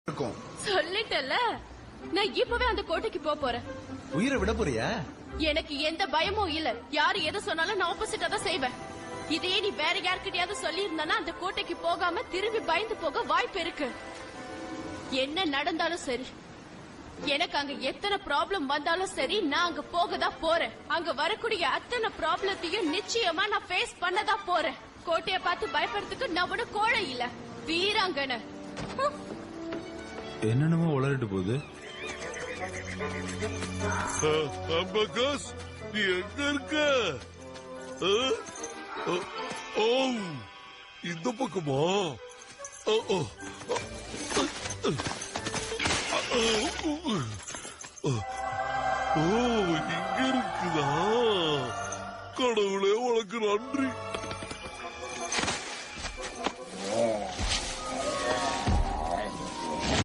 இருக்கும். சொல்லிட்டல, நான் இப்பவே அந்த கோட்டைக்கு போறேன். உயிரை விட போறியா? எனக்கு எந்த பயமும் இல்ல. யாரு எதை சொன்னாலும் நான் ஆப்போசிட்டா தான் செய்வேன். இதே நீ வேற யாருக்கிட்டயாவது சொல்லி இருந்தானா அந்த கோட்டைக்கு போகாம திரும்பி பயந்து போக வாய்ப்பு இருக்கு. என்ன நடந்தாலும் சரி, எனக்கு அங்க எத்தனை ப்ராப்ளம் வந்தாலும் சரி, நான் அங்க போக தான் போறேன். அங்க வரக்கூடிய அத்தனை ப்ராப்ளத்தையும் நிச்சயமா நான் ஃபேஸ் பண்ணதான் போறேன். கோட்டைய பார்த்து பயப்படுறதுக்கு நான் ஒண்ணு கோழை இல்ல, வீராங்கனை. என்னென்னமோ உளறிட்டு போகுது. நீ எங்க இருக்க? இந்த பக்கமா?